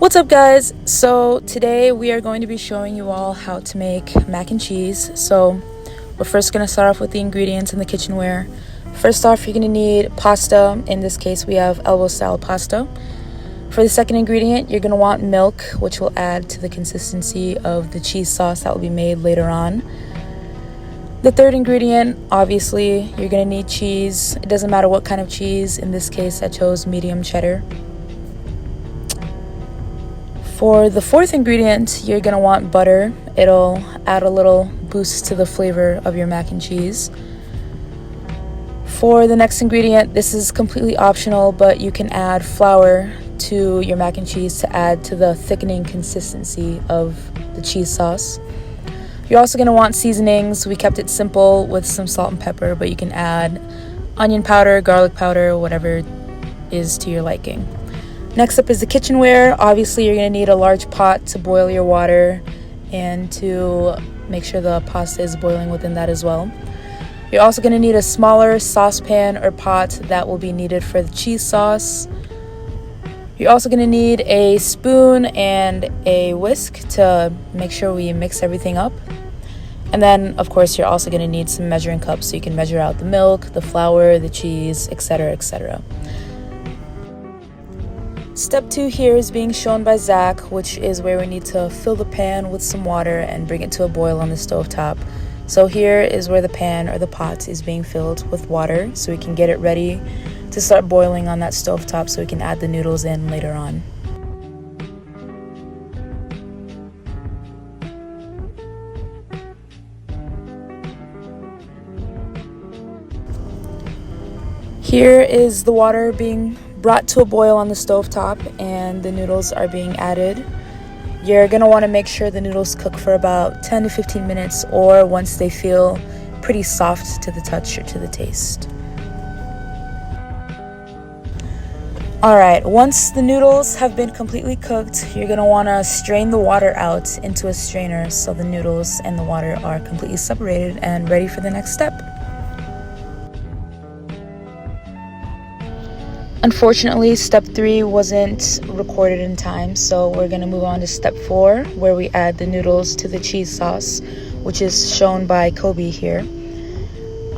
What's up, guys? So today we are going to be showing you all how to make mac and cheese. So we're first going to start off with the ingredients and the kitchenware. First off, you're going to need pasta. In this case, we have elbow style pasta. For the second ingredient, you're going to want milk, which will add to the consistency of the cheese sauce that will be made later on. The third ingredient, obviously, you're going to need cheese. It doesn't matter what kind of cheese. In this case, I chose medium cheddar. For the fourth ingredient, you're going to want butter. It'll add a little boost to the flavor of your mac and cheese. For the next ingredient, this is completely optional, but you can add flour to your mac and cheese to add to the thickening consistency of the cheese sauce. You're also going to want seasonings. We kept it simple with some salt and pepper, but you can add onion powder, garlic powder, whatever is to your liking. Next up is the kitchenware. Obviously, you're going to need a large pot to boil your water and to make sure the pasta is boiling within that as well. You're also going to need a smaller saucepan or pot that will be needed for the cheese sauce. You're also going to need a spoon and a whisk to make sure we mix everything up. And then, of course, you're also going to need some measuring cups so you can measure out the milk, the flour, the cheese, etc., etc. Step 2 here is being shown by Zach, which is where we need to fill the pan with some water and bring it to a boil on the stovetop. So here is where the pan or the pot is being filled with water so we can get it ready to start boiling on that stovetop so we can add the noodles in later on. Here is the water being brought to a boil on the stovetop and the noodles are being added. You're going to want to make sure the noodles cook for about 10 to 15 minutes or once they feel pretty soft to the touch or to the taste. Alright, once the noodles have been completely cooked, you're going to want to strain the water out into a strainer so the noodles and the water are completely separated and ready for the next step. Unfortunately, step 3 wasn't recorded in time, so we're going to move on to step 4, where we add the noodles to the cheese sauce, which is shown by Kobe here.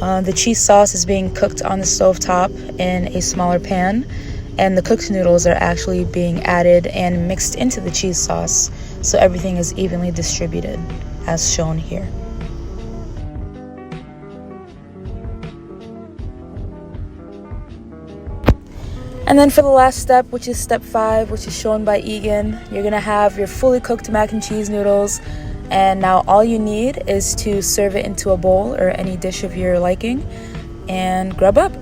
The cheese sauce is being cooked on the stovetop in a smaller pan, and the cooked noodles are actually being added and mixed into the cheese sauce, so everything is evenly distributed, as shown here. And then for the last step, which is step 5, which is shown by Egan, you're going to have your fully cooked mac and cheese noodles. And now all you need is to serve it into a bowl or any dish of your liking and grub up.